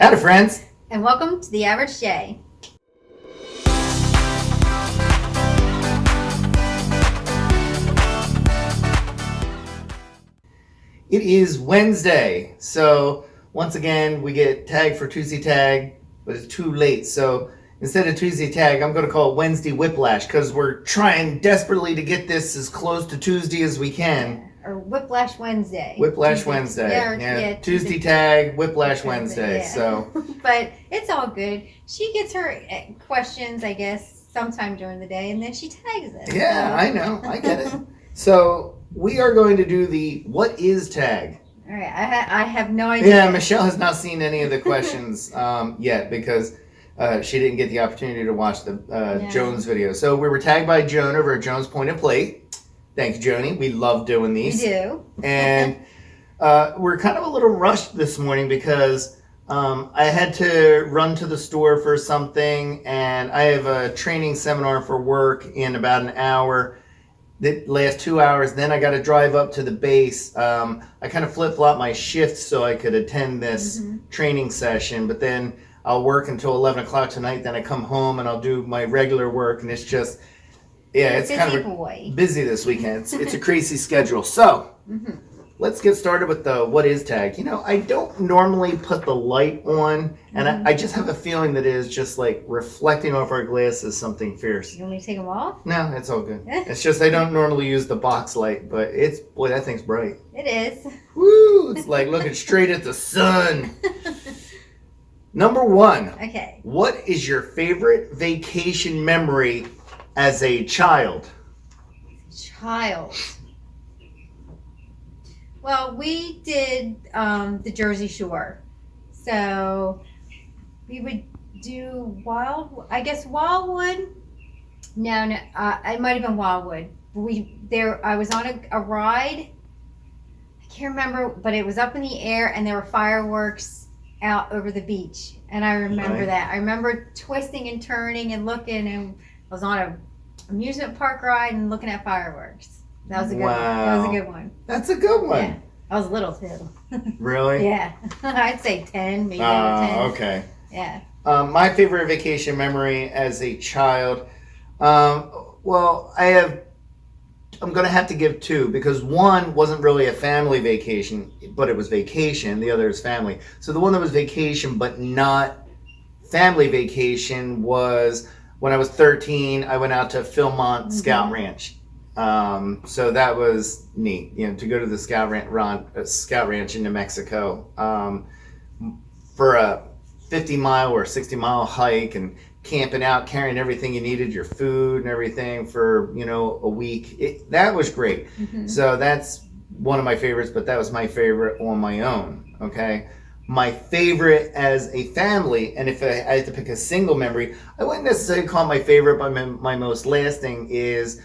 Howdy, friends. And welcome to The Average J. It is Wednesday, so once again we get tagged for Tuesday tag, but it's too late. So instead of Tuesday tag, I'm going to call it Wednesday Whiplash because we're trying desperately to get this as close to Tuesday as we can. Or Whiplash Wednesday. Whiplash Tuesday. Wednesday. Yeah, Tuesday tag, Whiplash Wednesday. Yeah. So, but it's all good. She gets her questions, I guess, sometime during the day, and then she tags us. Yeah, I know. I get it. So we are going to do the what is tag. All right. I have no idea. Yeah, Michelle has not seen any of the questions yet because she didn't get the opportunity to watch the Jones video. So we were tagged by Joan over at Jones Point and Plate. Thanks, Joni. We love doing these. We do. And we're kind of a little rushed this morning because I had to run to the store for something, and I have a training seminar for work in about an hour. The last 2 hours, then I got to drive up to the base. I kind of flip-flopped my shifts so I could attend this training session, but then I'll work until 11 o'clock tonight. Then I come home and I'll do my regular work, and it's just, yeah, it's kind of busy this weekend. It's a crazy schedule. So let's get started with the what is tag. You know, I don't normally put the light on, and I just have a feeling that it is just like reflecting off our glasses something fierce. You want me to take them off? No, it's all good. It's just I don't normally use the box light, but boy, that thing's bright. It is. Woo! It's like looking straight at the sun. Number one. Okay. What is your favorite vacation memory as a child? Well, we did the Jersey Shore. So we would do Wildwood. No, it might have been Wildwood. I was on a ride. I can't remember, but it was up in the air and there were fireworks out over the beach. And I remember that. I remember twisting and turning and looking, and I was on a amusement park ride and looking at fireworks. That was a good one. That was a good one. That's a good one. Yeah. I was little too. Really? Yeah. I'd say 10, maybe 10. Okay. Yeah. My favorite vacation memory as a child, well, I'm going to have to give two because one wasn't really a family vacation, but it was vacation. The other is family. So the one that was vacation but not family vacation was when I was 13, I went out to Philmont Scout Ranch. So that was neat, to go to the Scout Ranch in New Mexico for a 50-mile or 60-mile hike and camping out, carrying everything you needed, your food and everything for, a week. That was great. So that's one of my favorites, but that was my favorite on my own, okay? My favorite as a family, and if I had to pick a single memory, I wouldn't necessarily call it my favorite, but my most lasting is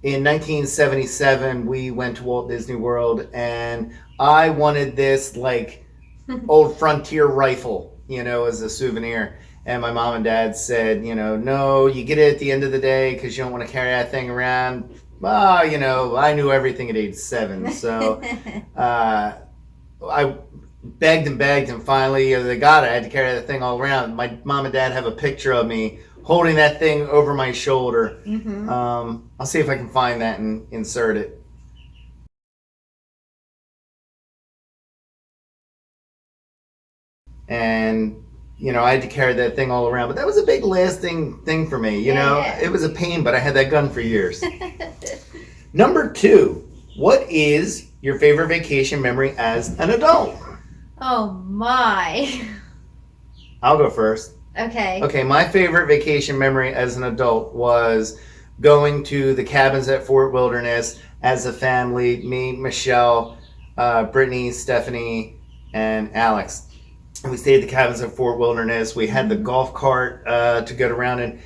in 1977, we went to Walt Disney World, and I wanted this, old Frontier rifle, as a souvenir. And my mom and dad said, no, you get it at the end of the day because you don't want to carry that thing around. Well, I knew everything at age 7. So I begged and finally they got it. I had to carry that thing all around. My mom and dad have a picture of me holding that thing over my shoulder. I'll see if I can find that and insert it. And I had to carry that thing all around, but that was a big lasting thing for me. It was a pain, but I had that gun for years. Number 2, what is your favorite vacation memory as an adult? Oh my. I'll go first. Okay. Okay, my favorite vacation memory as an adult was going to the cabins at Fort Wilderness as a family, me, Michelle, Brittany, Stephanie, and Alex. And we stayed at the cabins at Fort Wilderness. We had the golf cart to go around, and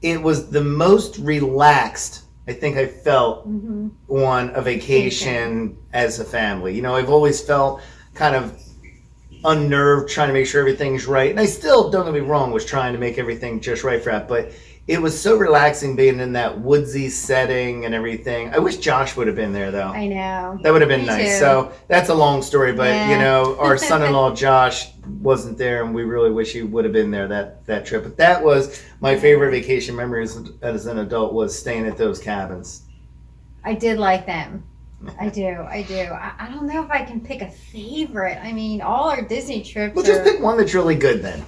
it was the most relaxed I think I felt on a vacation as a family. I've always felt kind of unnerved trying to make sure everything's right. And I still, don't get me wrong, was trying to make everything just right for that. But it was so relaxing being in that woodsy setting and everything. I wish Josh would have been there though. I know. That would have been Me nice. too. So that's a long story, but Yeah. you know, our son-in-law Josh wasn't there, and we really wish he would have been there that trip. But that was my favorite vacation memories as an adult, was staying at those cabins. I did like them. I do. I don't know if I can pick a favorite. I mean, all our Disney trips Well, just are... pick one that's really good then.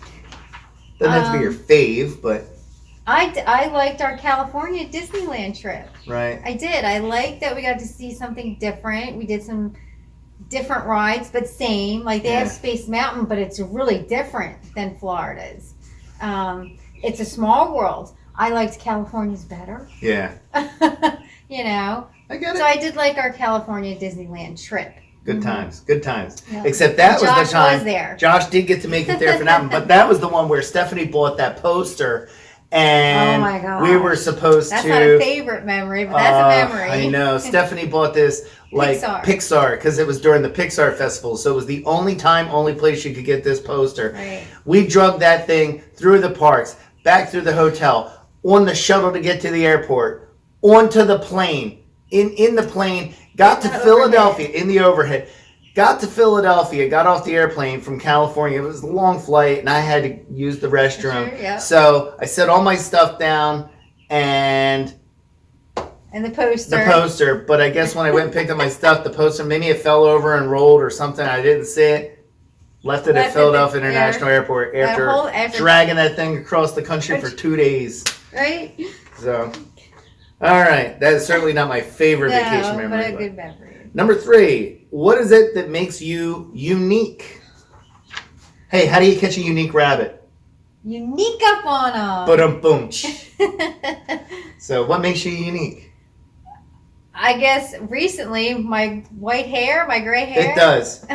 Doesn't have to be your fave, but I liked our California Disneyland trip. right. I did. I liked that we got to see something different. We did some different rides, but same. Like, they have Yeah. Space Mountain, but it's really different than Florida's. It's a small world. I liked California's better. Yeah, You know? I get it. So I did like our California Disneyland trip. Good times. Good times. Yeah. Except that was Josh the time. was there. Josh did get to make it there for that one, but that was the one where Stephanie bought that poster, and Oh my gosh. we were supposed That's to. not a favorite memory, but that's a memory. I know. Stephanie bought this like Pixar. because it was during the Pixar festival, so it was the only place you could get this poster. Right. We drug that thing through the parks, back through the hotel, on the shuttle to get to the airport, onto the plane. In the plane, got to Philadelphia, in the overhead. Got to Philadelphia, got off the airplane from California. It was a long flight, and I had to use the restroom. Sure, yeah. So I set all my stuff down and And the poster. the poster. But I guess when I went and picked up my stuff, the poster, maybe it fell over and rolled or something. I didn't see it. Left it at Philadelphia International Airport after dragging that thing across the country for 2 days. Right? So, all right. That is certainly not my favorite vacation memory. But a good memory. Number 3, what is it that makes you unique? Hey, how do you catch a unique rabbit? Unique up on them. Ba-dum-boom. So what makes you unique? I guess recently, my white hair, my gray hair. It does.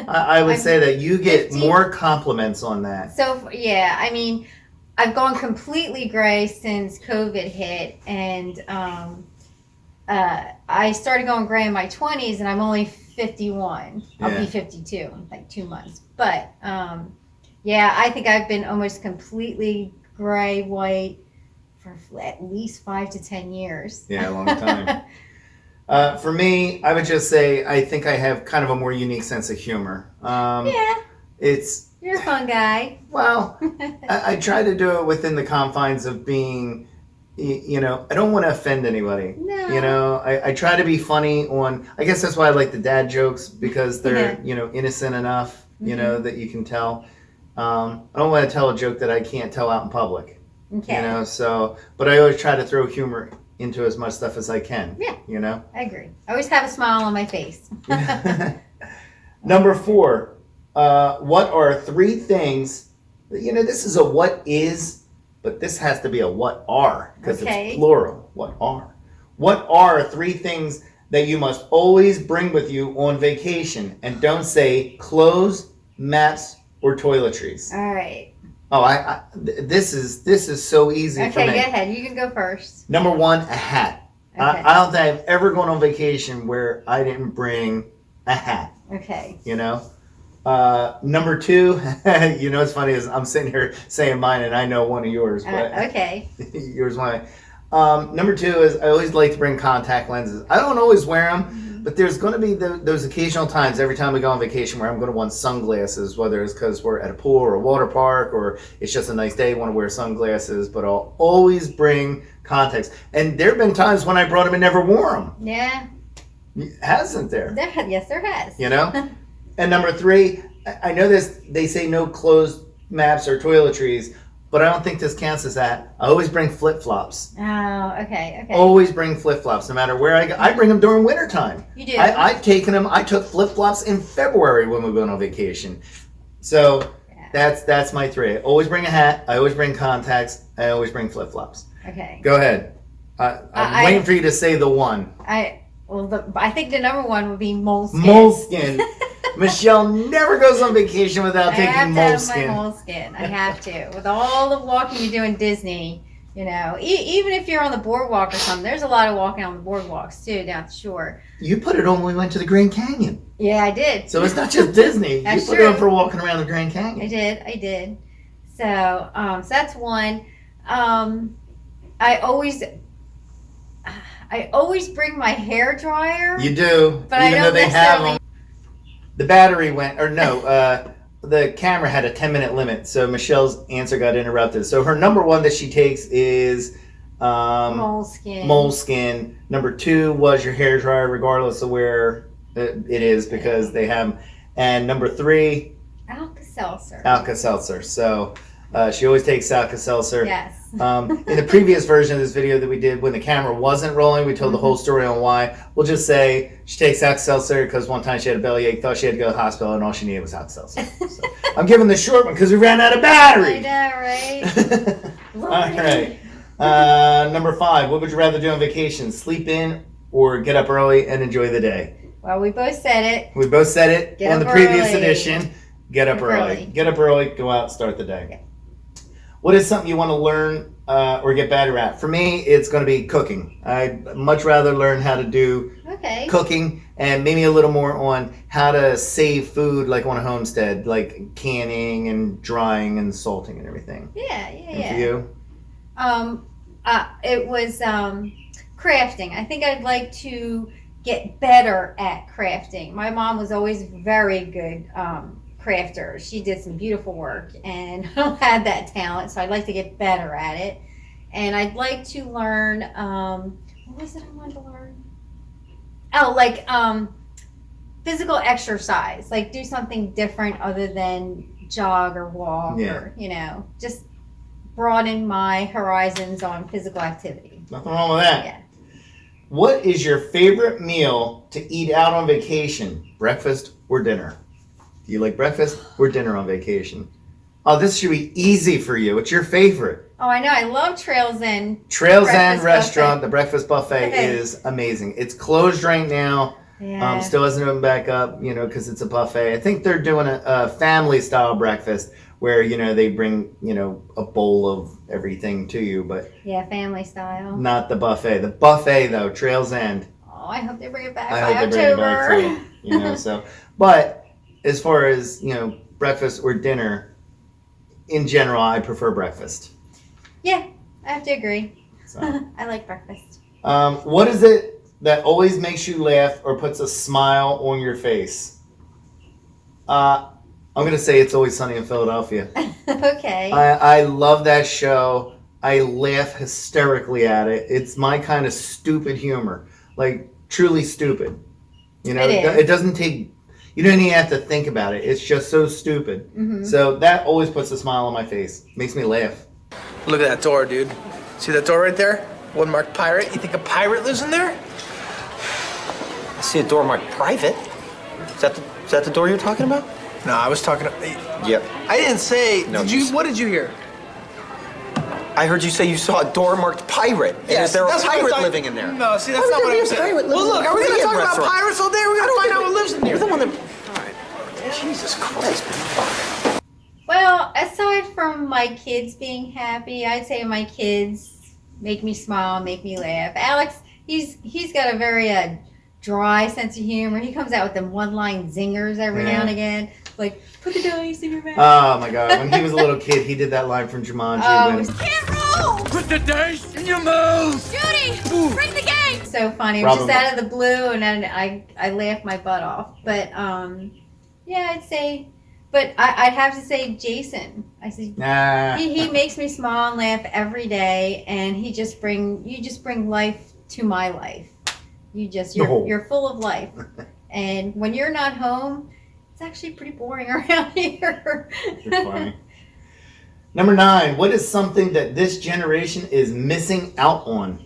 I would I'm say that you get 50. more compliments on that. So, yeah, I mean, I've gone completely gray since COVID hit, and I started going gray in my 20s, and I'm only 51. I'll Yeah. be 52 in like 2 months. But, yeah, I think I've been almost completely gray, white for at least 5 to 10 years. Yeah, a long time. For me, I would just say I think I have kind of a more unique sense of humor. Yeah, It's, you're a fun guy. well, I try to do it within the confines of being, you know, I don't want to offend anybody. No. You know, I try to be funny on, I guess that's why I like the dad jokes, because they're, Yeah. you know, innocent enough, you know, that you can tell. I don't want to tell a joke that I can't tell out in public, Okay. you know, so, but I always try to throw humor into as much stuff as I can, Yeah. you know. I agree. I always have a smile on my face. Number 4, what are 3 things, you know, this is a what is, but this has to be a what are, because Okay. it's plural. What are? What are 3 things that you must always bring with you on vacation? And don't say clothes, maps, or toiletries. All right. Oh, this is so easy for Okay, me. go ahead. You can go first. Number 1, a hat. Okay. I don't think I've ever gone on vacation where I didn't bring a hat. Okay. You know, number 2, you know, it's funny is I'm sitting here saying mine and I know one of yours, but Okay. yours mine. Number 2 is I always like to bring contact lenses. I don't always wear them, but there's going to be those occasional times every time we go on vacation where I'm going to want sunglasses, whether it's because we're at a pool or a water park, or it's just a nice day, want to wear sunglasses, but I'll always bring contacts. And there have been times when I brought them and never wore them. Yeah. Hasn't there? Yes, there has. You know? And number 3, I know this, they say no closed maps or toiletries, but I don't think this counts as that. I always bring flip-flops. Oh, okay. Always bring flip-flops, no matter where I go. I bring them during wintertime. You do? I've taken them, I took flip-flops in February when we went on vacation. So Yeah. that's my 3. I always bring a hat, I always bring contacts, I always bring flip-flops. Okay. Go ahead. I'm waiting for you to say the one. I think the number 1 would be moleskin. Moleskin. Michelle never goes on vacation without I taking have to moleskin. have my moleskin. I have to. With all the walking you do in Disney, you know, even if you're on the boardwalk or something, there's a lot of walking on the boardwalks too down the shore. You put it on when we went to the Grand Canyon. Yeah, I did. So it's not just Disney. That's You put true. it on for walking around the Grand Canyon. I did. So that's one. I always bring my hair dryer. You do, but even I though don't they have necessarily. them. The battery went, or no, the camera had a 10-minute limit, so Michelle's answer got interrupted. So her number one that she takes is Moleskin. Moleskin. Number 2 was your hair dryer, regardless of where it is, because they have them. And number 3, Alka-Seltzer. Alka-Seltzer. So she always takes Alka-Seltzer. Yes. In the previous version of this video that we did, when the camera wasn't rolling, we told the whole story on why. We'll just say she takes Alka-Seltzer because one time she had a bellyache, thought she had to go to the hospital, and all she needed was Alka-Seltzer. So I'm giving the short one because we ran out of battery. I know, right? All right. Number 5, what would you rather do on vacation? Sleep in or get up early and enjoy the day? Well, we both said it. We both said it Get on the up previous early. edition. Get up early. Get up early, go out, start the day. Yeah. What is something you want to learn or get better at? For me, it's going to be cooking. I'd much rather learn how to do cooking and maybe a little more on how to save food, like on a homestead, like canning and drying and salting and everything. Yeah. And for you? It was crafting. I think I'd like to get better at crafting. My mom was always very good crafter. She did some beautiful work, and I don't have that talent, so I'd like to get better at it. And I'd like to learn, what was it I wanted to learn? Oh, like physical exercise, like do something different other than jog or walk or, just broaden my horizons on physical activity. Nothing wrong with that. Yeah. What is your favorite meal to eat out on vacation? Breakfast or dinner? Do you like breakfast or dinner on vacation? Oh, this should be easy for you. What's your favorite? Oh, I know. I love Trails End. Trails End Breakfast Restaurant, buffet. the breakfast buffet is amazing. It's closed right now. Yeah. Still hasn't opened back up, because it's a buffet. I think they're doing a family-style breakfast where, they bring, a bowl of everything to you, but Yeah, family style. not the buffet. The buffet, though, Trails End. Oh, I hope they bring it back I by hope they bring it back October. too. So, but as far as breakfast or dinner, in general, I prefer breakfast. Yeah, I have to agree. So, I like breakfast. what is it that always makes you laugh or puts a smile on your face? I'm gonna say It's Always Sunny in Philadelphia. Okay. I love that show. I laugh hysterically at it. It's my kind of stupid humor, like truly stupid. It is. It doesn't take. You don't even have to think about it. It's just so stupid. Mm-hmm. So that always puts a smile on my face. Makes me laugh. Look at that door, dude. See that door right there? One marked pirate. You think a pirate lives in there? I see a door marked private. Is that the door you're talking about? No, I was talking. Yep. I didn't say. No, did you you? said- What did you hear? I heard you say you saw a door marked pirate. And is there a that's what I pirate thought- living in there? No, see, that's Why not would what there I'm be a saying. pirate Well, living look, in a are we gonna Korean talk about restaurant? pirates all day? We're gonna find out what lives in there. You're the one that. All right. Jesus Christ, man. Well, aside from my kids being happy, I'd say my kids make me smile, make me laugh. Alex, he's got a very dry sense of humor. He comes out with them one-line zingers every now and again, like put the dice in your mouth. Oh my God! When he was a little kid, he did that line from Jumanji. Oh, when, can't roll! Put the dice in your mouth! Judy, bring the game! So funny. It was Robin- just out of the blue, and then I laughed my butt off. But yeah, I'd say. But I'd have to say Jason. I said nah. he makes me smile and laugh every day, and you just bring life to my life. You're full of life, and when you're not home, it's actually pretty boring around here. You're funny. Number 9. What is something that this generation is missing out on?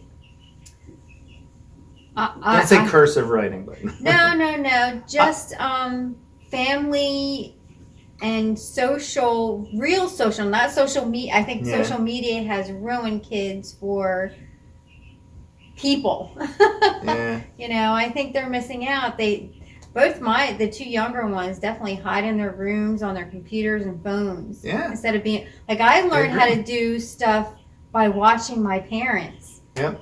Don't say cursive writing, but No. Just family and real social, not social media. I think social media has ruined kids for people. Yeah. I think they're missing out. The 2 younger ones definitely hide in their rooms on their computers and phones. Yeah. Instead of being like, I learned how to do stuff by watching my parents. Yep.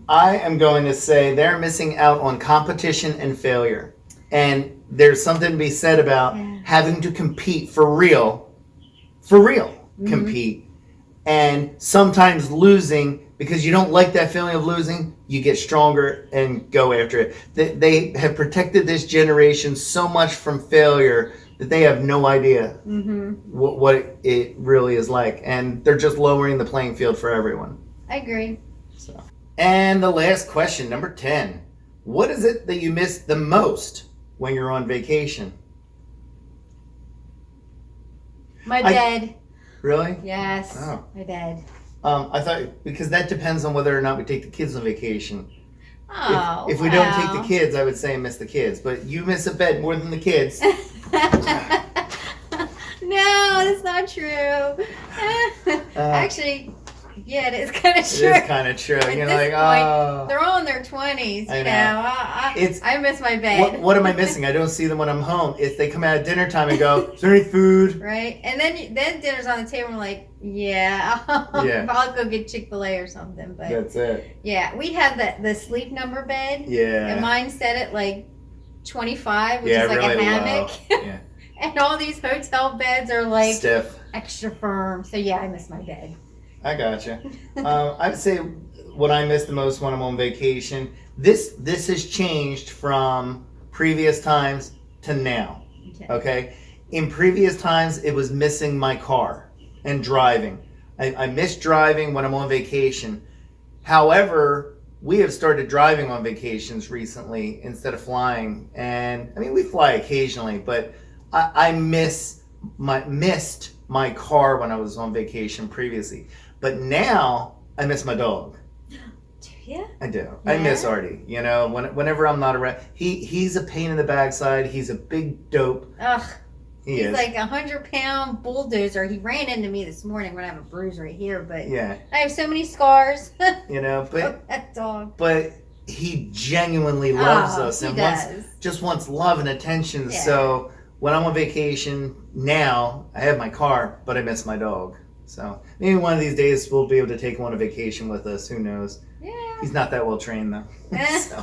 I am going to say they're missing out on competition and failure. And there's something to be said about having to compete for real, compete, And sometimes losing, because you don't like that feeling of losing, you get stronger and go after it. They have protected this generation so much from failure that they have no idea what it really is like. And they're just lowering the playing field for everyone. I agree. So. And the last question, number 10. What is it that you miss the most when you're on vacation? My bed. Really? Yes. Oh. My bed. I thought, because that depends on whether or not we take the kids on vacation. Oh. If we don't take the kids, I would say I miss the kids. But you miss a bed more than the kids. No, that's not true. Actually, yeah, it is kind of true. It is kind of true. At You're this like, point, oh. they're all in their 20s. I You know. know, I miss my bed. What am I missing? I don't see them when I'm home. If they come out at dinner time and go, is there any food? Right, and then dinner's on the table. And we're like, yeah, Yeah. I'll go get Chick-fil-A or something. But That's it. yeah, we have the sleep number bed. Yeah. And mine's set at like 25, which Yeah, is like really a hammock. low. Yeah. And all these hotel beds are like Stiff. extra firm. So yeah, I miss my bed. I gotcha. I would say what I miss the most when I'm on vacation. This has changed from previous times to now. Okay. In previous times, it was missing my car and driving. I miss driving when I'm on vacation. However, we have started driving on vacations recently instead of flying. And I mean, we fly occasionally, but I missed my car when I was on vacation previously. But now I miss my dog. Do you? I do. Yeah. I miss Artie. You know, whenever I'm not around, he's a pain in the backside. He's a big dope. Ugh. He's like a 100-pound bulldozer. He ran into me this morning when I have a bruise right here, but yeah, I have so many scars. You know, but that dog. But he genuinely loves us he and does. wants love and attention. Yeah. So when I'm on vacation now, I have my car, but I miss my dog. So maybe one of these days we'll be able to take him on a vacation with us. Who knows? Yeah. He's not that well trained though. So,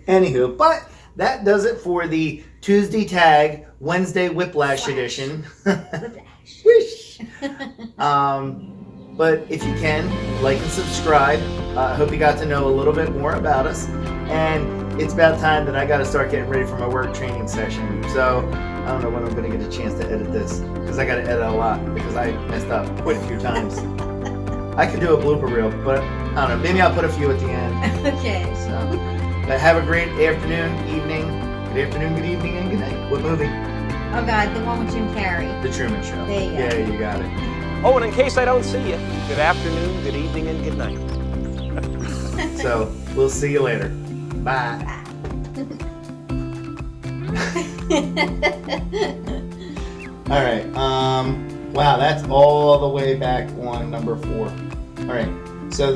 anywho, but that does it for the Tuesday Tag Wednesday Whiplash edition. Wish. But if you can, like and subscribe. I hope you got to know a little bit more about us. And it's about time that I got to start getting ready for my work training session. So I don't know when I'm going to get a chance to edit this, because I got to edit a lot because I messed up quite a few times. I could do a blooper reel, but I don't know. Maybe I'll put a few at the end. Okay. So, but have a great afternoon, evening. Good afternoon, good evening, and good night. What movie? Oh God, the one with Jim Carrey. The Truman Show. There you go. Yeah, you got it. Oh, and in case I don't see you, good afternoon, good evening, and good night. So we'll see you later. Bye. All right. Wow, that's all the way back on number 4. All right. So